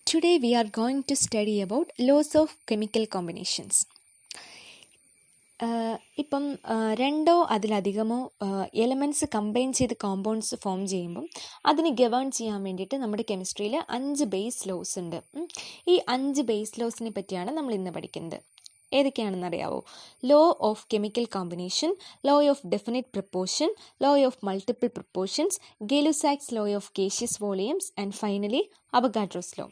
Today we are going to study about laws of chemical combinations. ഇപ്പം രണ്ടോ അതിലധികമോ elements combine ചെയ്ത് compounds form ചെയ്യുമ്പം അതിന് ഗവേൺ ചെയ്യാൻ വേണ്ടിയിട്ട് നമ്മുടെ കെമിസ്ട്രിയിൽ 5 ബേസ് ലോസ് ഉണ്ട്. ഈ 5 ബേസ് ലോസിനെ പറ്റിയാണ് നമ്മൾ ഇന്ന് പഠിക്കുന്നത്. ഏതൊക്കെയാണെന്നറിയാവോ? Law of chemical combination, law of definite proportion, law of multiple proportions, Gay Lussac's law of gaseous volumes and finally Avogadro's law.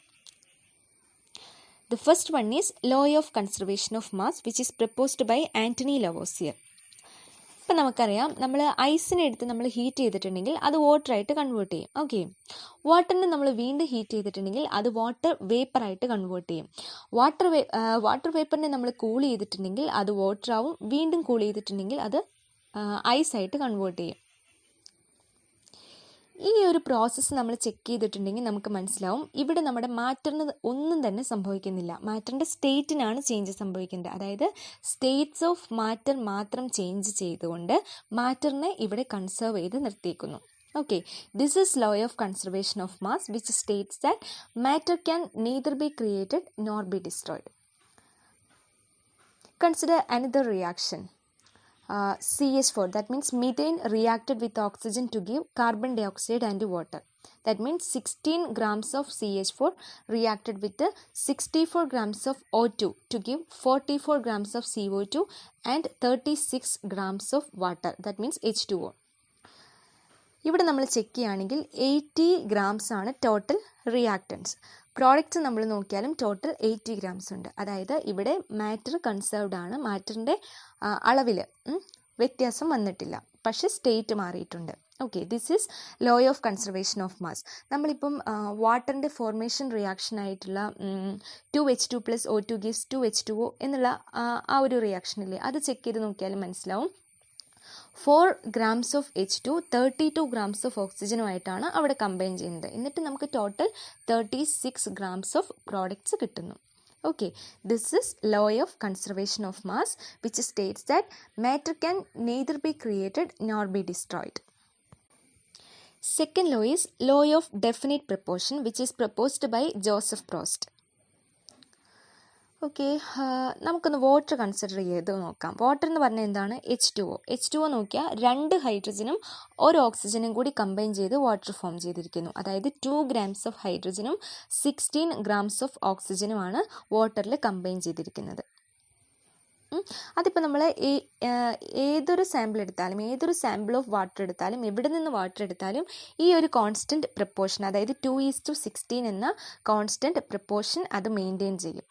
The first one is law of conservation of mass, which is proposed by Anthony Lavoisier. ഇപ്പം നമുക്കറിയാം, നമ്മൾ ഐസിനെ എടുത്ത് നമ്മൾ heat ചെയ്തിട്ടുണ്ടെങ്കിൽ അത് വാട്ടറായിട്ട് convert ചെയ്യും. Okay, വാട്ടറിനെ നമ്മൾ വീണ്ടും ഹീറ്റ് ചെയ്തിട്ടുണ്ടെങ്കിൽ അത് വാട്ടർ വേപ്പറായിട്ട് കൺവേർട്ട് ചെയ്യും. വാട്ടർ വേപ്പറിനെ നമ്മൾ കൂൾ ചെയ്തിട്ടുണ്ടെങ്കിൽ അത് വാട്ടറാവും, വീണ്ടും കൂൾ ചെയ്തിട്ടുണ്ടെങ്കിൽ അത് ഐസായിട്ട് കൺവേർട്ട് ചെയ്യും. ഈ ഒരു പ്രോസസ്സ് നമ്മൾ ചെക്ക് ചെയ്തിട്ടുണ്ടെങ്കിൽ നമുക്ക് മനസ്സിലാവും ഇവിടെ നമ്മുടെ മാറ്ററിന് ഒന്നും തന്നെ സംഭവിക്കുന്നില്ല. മാറ്ററിൻ്റെ സ്റ്റേറ്റിനാണ് ചേഞ്ച് സംഭവിക്കുന്നത്. അതായത് സ്റ്റേറ്റ്സ് ഓഫ് മാറ്റർ മാത്രം ചേഞ്ച് ചെയ്തുകൊണ്ട് മാറ്ററിനെ ഇവിടെ കൺസേർവ് ചെയ്ത് നിർത്തിയേക്കുന്നു. Okay, this is law of conservation of mass which states that matter can neither be created nor be destroyed. Consider another reaction. CH4, that means methane reacted with oxygen to give carbon dioxide and water. That means 16 grams of CH4 reacted with 64 grams of O2 to give 44 grams of CO2 and 36 grams of water. That means H2O. ഇവിടെ നമ്മൾ check ചെയ്യുകയാണെങ്കിൽ 80 grams ആണ് total reactance. Products നമ്മൾ നോക്കിയാലും total 80 grams ഉണ്ട്. അതായത് ഇവിടെ matter conserved ആണ്, മാറ്ററിൻ്റെ അളവിൽ വ്യത്യാസം വന്നിട്ടില്ല, പക്ഷേ സ്റ്റേറ്റ് മാറിയിട്ടുണ്ട്. Okay, this is law of conservation of mass. നമ്മളിപ്പം വാട്ടറിൻ്റെ ഫോർമേഷൻ റിയാക്ഷൻ ആയിട്ടുള്ള 2H2 + O2 gives 2H2O എന്നുള്ള ആ ഒരു റിയാക്ഷനില്ലേ, അത് ചെക്ക് ചെയ്ത് നോക്കിയാലും മനസ്സിലാവും 4 grams of H2 32 grams of ഓക്സിജനുമായിട്ടാണ് അവിടെ കമ്പൈൻ ചെയ്യുന്നത്. എന്നിട്ട് നമുക്ക് ടോട്ടൽ 36 grams of പ്രോഡക്ട്സ് കിട്ടുന്നു. Okay, this is law of conservation of mass which states that matter can neither be created nor be destroyed. Second law is law of definite proportion which is proposed by Joseph Prost. Okay, നമുക്കൊന്ന് water consider ചെയ്ത് നോക്കാം. Water എന്ന് പറഞ്ഞാൽ എന്താണ്? H2O നോക്കിയാൽ 2 ഹൈഡ്രജനും 1 ഓക്സിജനും കൂടി കമ്പൈൻ ചെയ്ത് വാട്ടർ ഫോം ചെയ്തിരിക്കുന്നു. അതായത് 2 grams ഓഫ് ഹൈഡ്രജനും 16 grams ഓഫ് ഓക്സിജനുമാണ് വാട്ടറിൽ കമ്പൈൻ ചെയ്തിരിക്കുന്നത്. അതിപ്പോൾ നമ്മൾ ഏതൊരു സാമ്പിൾ എടുത്താലും, ഏതൊരു സാമ്പിൾ ഓഫ് വാട്ടർ എടുത്താലും, എവിടെ നിന്ന് വാട്ടർ എടുത്താലും ഈ ഒരു കോൺസ്റ്റൻറ്റ് പ്രപ്പോർഷൻ, അതായത് 2:16 എന്ന കോൺസ്റ്റൻറ്റ് പ്രപ്പോർഷൻ അത് മെയിൻറ്റെയിൻ ചെയ്യും.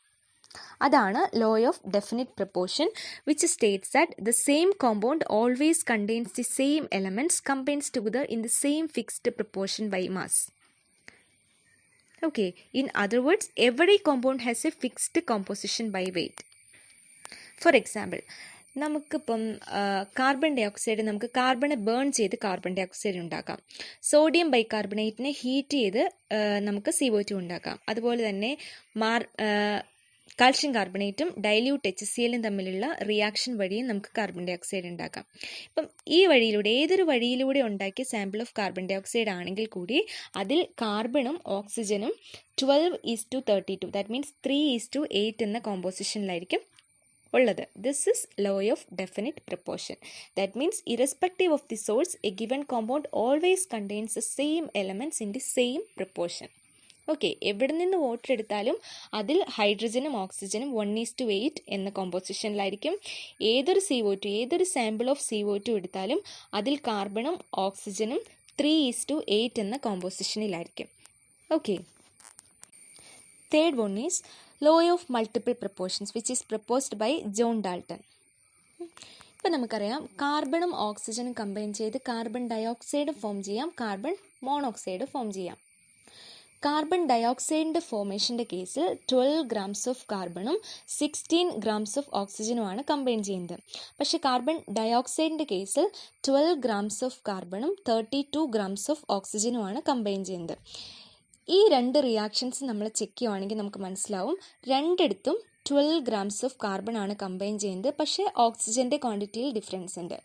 അതാണ് law of definite proportion which states that the same compound always contains the same elements combines together in the same fixed proportion by mass. Okay, in other words every compound has a fixed composition by weight. For example, നമുക്കിപ്പം carbon ഡൈ ഓക്സൈഡ്, നമുക്ക് കാർബണെ burn ചെയ്ത് carbon ഡൈ ഓക്സൈഡ് ഉണ്ടാക്കാം. Sodium ബൈകാർബണേറ്റിനെ ഹീറ്റ് ചെയ്ത് നമുക്ക് CO2 ഉണ്ടാക്കാം. അതുപോലെ തന്നെ കാൽഷ്യം കാർബണേറ്റും ഡൈല്യൂട്ട് HCl തമ്മിലുള്ള റിയാക്ഷൻ വഴിയും നമുക്ക് കാർബൺ ഡൈ ഓക്സൈഡ് ഉണ്ടാക്കാം. ഇപ്പം ഈ വഴിയിലൂടെ, ഏതൊരു വഴിയിലൂടെ ഉണ്ടാക്കിയ സാമ്പിൾ ഓഫ് കാർബൺ ഡൈ ഓക്സൈഡ് ആണെങ്കിൽ കൂടി അതിൽ കാർബണും ഓക്സിജനും 12:32, ദാറ്റ് മീൻസ് 3:8 എന്ന കോമ്പോസിഷനിലായിരിക്കും ഉള്ളത്. This is law of definite proportion. That means irrespective of the source A given compound always contains the same elements in the same proportion. Okay, എവിടെ നിന്ന് വാട്ടർ എടുത്താലും അതിൽ ഹൈഡ്രജനും ഓക്സിജനും 1:8 എന്ന കോമ്പോസിഷനിലായിരിക്കും. ഏതൊരു CO2, ഏതൊരു സാമ്പിൾ ഓഫ് CO2 എടുത്താലും അതിൽ കാർബണും ഓക്സിജനും 3:8 എന്ന കോമ്പോസിഷനിലായിരിക്കും. Okay, third one is law of multiple proportions which is proposed by John Dalton. ഇപ്പം നമുക്കറിയാം, കാർബണും ഓക്സിജനും കമ്പൈൻ ചെയ്ത് കാർബൺ ഡയോക്സൈഡ് ഫോം ചെയ്യാം, കാർബൺ മോണോക്സൈഡ് ഫോം ചെയ്യാം. കാർബൺ ഡയോക്സൈഡിൻ്റെ ഫോർമേഷൻ്റെ കേസിൽ 12 grams ഓഫ് കാർബണും 16 grams ഓഫ് ഓക്സിജനുമാണ് കമ്പൈൻ ചെയ്യുന്നത്. പക്ഷേ കാർബൺ ഡയോക്സൈഡിൻ്റെ കേസിൽ 12 grams ഓഫ് കാർബണും 32 grams ഓഫ് ഓക്സിജനുമാണ് കമ്പൈൻ ചെയ്യുന്നത്. ഈ 2 റിയാക്ഷൻസ് നമ്മൾ ചെക്ക് ചെയ്യുവാണെങ്കിൽ നമുക്ക് മനസ്സിലാവും രണ്ടിടത്തും 12 grams ഓഫ് കാർബൺ ആണ് കമ്പൈൻ ചെയ്യുന്നത്. പക്ഷേ ഓക്സിജൻ്റെ ക്വാണ്ടിറ്റിയിൽ ഡിഫറൻസ് ഉണ്ട്.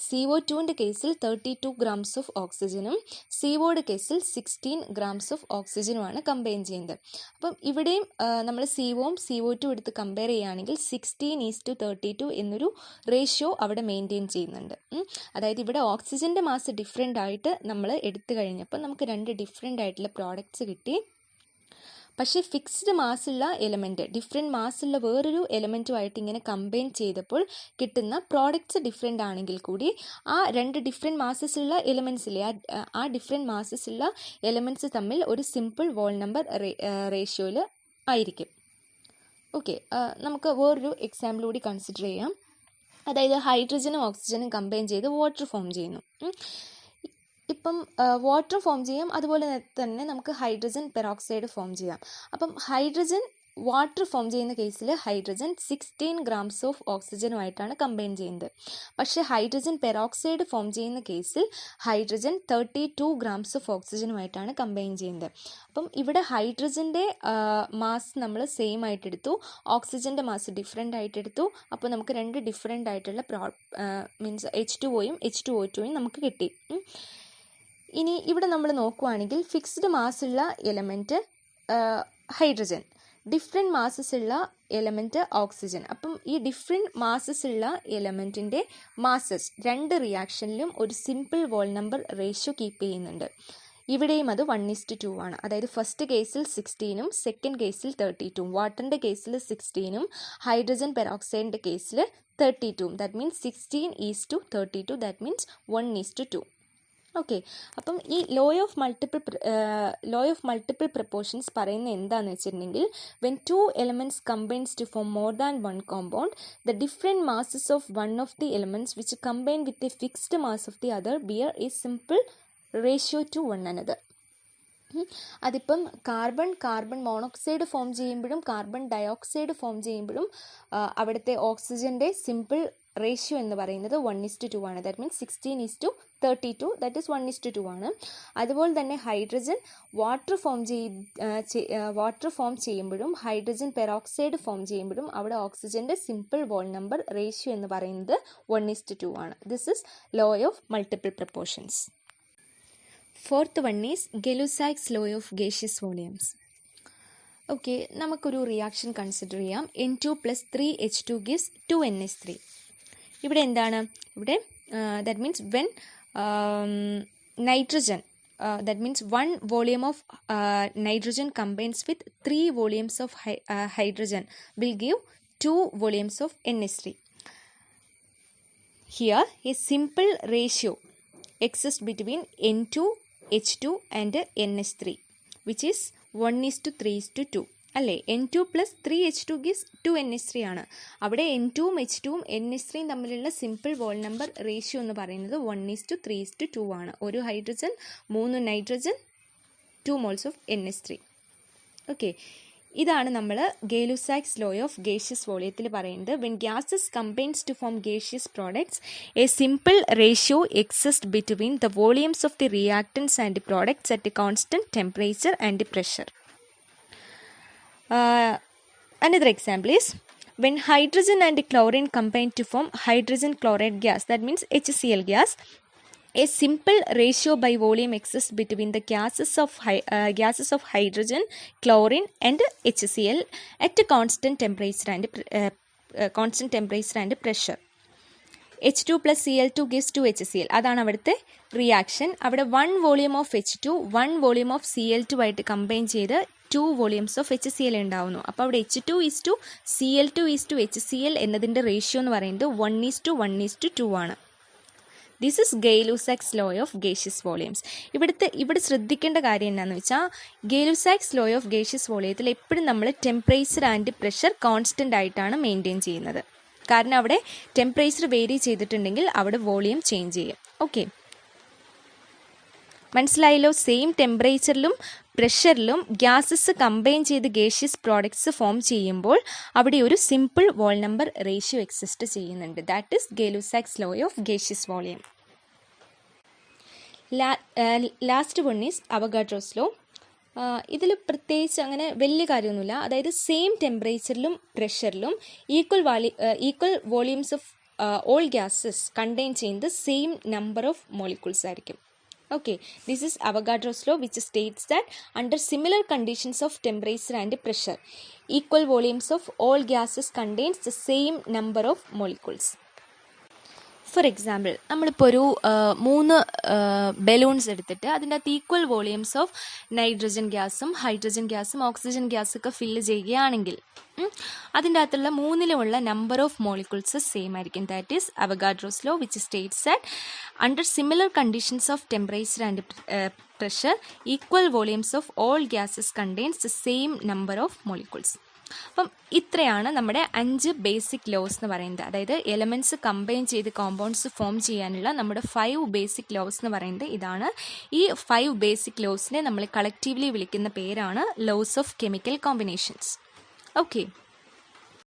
CO2ൻ്റെ കേസിൽ 32 grams ഓഫ് ഓക്സിജനും CO കേസിൽ 16 grams ഓഫ് ഓക്സിജനുമാണ് കമ്പൈൻ ചെയ്യുന്നത്. അപ്പം ഇവിടെയും നമ്മൾ CO-യും CO2 എടുത്ത് കമ്പയർ ചെയ്യുകയാണെങ്കിൽ 16:32 എന്നൊരു റേഷ്യോ അവിടെ മെയിൻറ്റെയിൻ ചെയ്യുന്നുണ്ട്. അതായത് ഇവിടെ ഓക്സിജൻ്റെ മാസ് ഡിഫറെൻ്റ് ആയിട്ട് നമ്മൾ എടുത്തു കഴിഞ്ഞപ്പോൾ നമുക്ക് രണ്ട് ഡിഫറെൻ്റ് ആയിട്ടുള്ള പ്രോഡക്റ്റ്സ് കിട്ടി. പക്ഷേ ഫിക്സ്ഡ് മാസ്സുള്ള എലമെൻറ്റ് ഡിഫറെൻറ്റ് മാസ്സുള്ള വേറൊരു എലമെൻറ്റുമായിട്ട് ഇങ്ങനെ കമ്പൈൻ ചെയ്തപ്പോൾ കിട്ടുന്ന പ്രോഡക്റ്റ്സ് ഡിഫറെൻ്റ് ആണെങ്കിൽ കൂടി ആ രണ്ട് ഡിഫറെൻറ്റ് മാസസ് ഉള്ള എലമെൻസിലെ ആ ഡിഫറെൻറ്റ് മാസസ് ഉള്ള എലമെൻറ്റ്സ് തമ്മിൽ ഒരു സിമ്പിൾ വോൾ നമ്പർ റേഷ്യോയിൽ ആയിരിക്കും. ഓക്കെ, നമുക്ക് വേറൊരു എക്സാമ്പിൾ കൂടി കൺസിഡർ ചെയ്യാം. അതായത് ഹൈഡ്രജനും ഓക്സിജനും കമ്പൈൻ ചെയ്ത് വാട്ടർ ഫോം ചെയ്യുന്നു. ഇപ്പം വാട്ടർ ഫോം ചെയ്യാം, അതുപോലെ തന്നെ നമുക്ക് ഹൈഡ്രജൻ പെറോക്സൈഡ് ഫോം ചെയ്യാം. അപ്പം ഹൈഡ്രജൻ വാട്ടർ ഫോം ചെയ്യുന്ന കേസിൽ ഹൈഡ്രജൻ 16 grams ഓഫ് ഓക്സിജനുമായിട്ടാണ് കമ്പൈൻ ചെയ്യുന്നത്. പക്ഷേ ഹൈഡ്രജൻ പെറോക്സൈഡ് ഫോം ചെയ്യുന്ന കേസിൽ ഹൈഡ്രജൻ 32 grams ഓഫ് ഓക്സിജനുമായിട്ടാണ് കമ്പൈൻ ചെയ്യുന്നത്. അപ്പം ഇവിടെ ഹൈഡ്രജൻ്റെ മാസ് നമ്മൾ സെയിം ആയിട്ടെടുത്തു, ഓക്സിജൻ്റെ മാസ് ഡിഫറെൻ്റ് ആയിട്ടെടുത്തു. അപ്പോൾ നമുക്ക് രണ്ട് ഡിഫറെൻ്റ് ആയിട്ടുള്ള മീൻസ് H2O-യും H2O2-യും നമുക്ക് കിട്ടി. ഇനി ഇവിടെ നമ്മൾ നോക്കുവാണെങ്കിൽ ഫിക്സ്ഡ് മാസ്സുള്ള എലമെൻറ്റ് ഹൈഡ്രജൻ, ഡിഫറെൻറ്റ് മാസസ് ഉള്ള എലമെൻറ്റ് ഓക്സിജൻ. അപ്പം ഈ ഡിഫറെൻറ്റ് മാസസ് ഉള്ള എലമെൻറ്റിൻ്റെ മാസസ് രണ്ട് റിയാക്ഷനിലും ഒരു simple whole number ratio keep ചെയ്യുന്നുണ്ട്. ഇവിടെയും അത് 1:2 ആണ്. അതായത് ഫസ്റ്റ് കേസിൽ 16-ഉം സെക്കൻഡ് കേസിൽ 32-ഉം. വാട്ടറിൻ്റെ കേസിൽ 16-ഉം ഹൈഡ്രജൻ പെറോക്സൈഡിൻ്റെ കേസിൽ 32-ഉം. That means 16:32. That means 1:2. Okay, അപ്പം ഈ ലോ ഓഫ് മൾട്ടിപ്പിൾ പ്രപ്പോർഷൻസ് പറയുന്നത് എന്താണെന്ന് വെച്ചിട്ടുണ്ടെങ്കിൽ when two elements combines to form more than one compound the different masses of one of the elements which combine with a fixed mass of the other bear a simple ratio to one another. അതിപ്പം carbon monoxide form ചെയ്യുമ്പോഴും carbon dioxide form ചെയ്യുമ്പോഴും അവിടുത്തെ ഓക്സിജൻ്റെ simple ratio എന്ന് പറയുന്നത് 1:2 ആണ്. That means 16:32. That is 1:2 ആണ്. അതുപോലെ തന്നെ ഹൈഡ്രജൻ വാട്ടർ ഫോം ചെയ്യുമ്പോഴും ഹൈഡ്രജൻ പെറോക്സൈഡ് ഫോം ചെയ്യുമ്പോഴും അവിടെ ഓക്സിജൻ്റെ സിമ്പിൾ വോൾ നമ്പർ റേഷ്യോ എന്ന് പറയുന്നത് 1:2 ആണ്. This is law of multiple proportions. Fourth one is Gay Lussac's law of gaseous volumes. Okay, നമുക്കൊരു റിയാക്ഷൻ കൺസിഡർ ചെയ്യാം. N2 + 3H2 gives 2NH3. ഇവിടെ എന്താണ്? ഇവിടെ that means when nitrogen that means 1 volume of nitrogen combines with 3 volumes of hydrogen will give 2 volumes of NH3. Here a simple ratio exists between N2, H2 and NH3 which is 1:3:2 അല്ലേ? N2 + 3H2 gives 2NH3 ആണ്. അവിടെ N2-ഉം H2-ഉം NH3-യും തമ്മിലുള്ള simple whole number ratio എന്ന് പറയുന്നത് 1:3:2 ആണ്. ഒരു hydrogen 3 nitrogen 2 moles of NH3. Okay, ഇതാണ് നമ്മൾ ഗേ-ലുസാക്സ് ലോ ഓഫ് ഗേഷ്യസ് വോളിയത്തിൽ പറയുന്നത്. When gases combines to form gaseous products a simple ratio exist between the volumes of the reactants and products at a constant temperature and pressure. Another example is when hydrogen and chlorine combine to form hydrogen chloride gas, that means HCl gas. A simple ratio by volume exists between the gases of hydrogen, chlorine and HCl at a constant temperature and pressure. H2 + Cl2 gives 2HCl. അതാണ് അവിടുത്തെ reaction. അവിടെ 1 volume of H2 1 volume of Cl2 ആയിട്ട് combine ചെയ്ത് 2 volumes of HCl ഉണ്ടാവുന്നു. അപ്പോൾ അവിടെ H2:Cl2:HCl എന്നതിൻ്റെ ratio എന്ന് പറയുന്നത് 1:1:2 ആണ്. This is Gay-Lussac's law of gaseous volumes. ഇവിടെ ശ്രദ്ധിക്കേണ്ട കാര്യം എന്താണെന്ന് വെച്ചാൽ ഗേ-ലുസാക്സ് ലോ ഓഫ് ഗേഷ്യസ് വോളിയത്തിൽ എപ്പോഴും നമ്മൾ ടെമ്പറേച്ചർ ആൻഡ് പ്രഷർ കോൺസ്റ്റൻ്റ് ആയിട്ടാണ് മെയിൻറ്റെയിൻ ചെയ്യുന്നത്. കാരണം അവിടെ ടെമ്പറേച്ചർ വേരി ചെയ്തിട്ടുണ്ടെങ്കിൽ അവിടെ വോളിയം ചേഞ്ച് ചെയ്യും. ഓക്കെ, മനസ്സിലായല്ലോ? സെയിം ടെമ്പറേച്ചറിലും പ്രഷറിലും ഗ്യാസസ് കമ്പൈൻ ചെയ്ത് ഗേഷ്യസ് പ്രോഡക്ട്സ് ഫോം ചെയ്യുമ്പോൾ അവിടെ ഒരു simple whole number ratio exist ചെയ്യുന്നുണ്ട്. That is Gay Lussac's law of gaseous volume. Last one is Avogadro's law. ഇതിൽ പ്രത്യേകിച്ച് അങ്ങനെ വലിയ കാര്യമൊന്നുമില്ല. അതായത് സെയിം ടെമ്പറേച്ചറിലും പ്രഷറിലും equal volumes of all gases contain ചെയ്യുന്നത് സെയിം നമ്പർ ഓഫ് മോളിക്യൂൾസ് ആയിരിക്കും. Okay, this is Avogadro's law, which states that under similar conditions of temperature and pressure, equal volumes of all gases contains the same number of molecules. For example നമ്മളിപ്പോൾ ഒരു 3 balloons എടുത്തിട്ട് അതിൻ്റെ അകത്ത് equal volumes of nitrogen ഗ്യാസും hydrogen ഗ്യാസും oxygen ഗ്യാസൊക്കെ fill ചെയ്യുകയാണെങ്കിൽ അതിൻ്റെ അകത്തുള്ള മൂന്നിലുമുള്ള നമ്പർ ഓഫ് മോളിക്യൂൾസ് സെയിം ആയിരിക്കും. That is Avogadro's law, which states that under similar conditions of temperature and pressure equal volumes of all gases contains the same number of molecules. അപ്പം ഇത്രയാണ് നമ്മുടെ 5 basic loss എന്ന് പറയുന്നത്. അതായത് elements combine ചെയ്ത് compounds form ചെയ്യാനുള്ള നമ്മുടെ 5 basic loss എന്ന് പറയുന്നത് ഇതാണ്. ഈ 5 ബേസിക് ലോസിനെ നമ്മൾ കളക്റ്റീവ്ലി വിളിക്കുന്ന പേരാണ് laws of chemical combinations. Okay.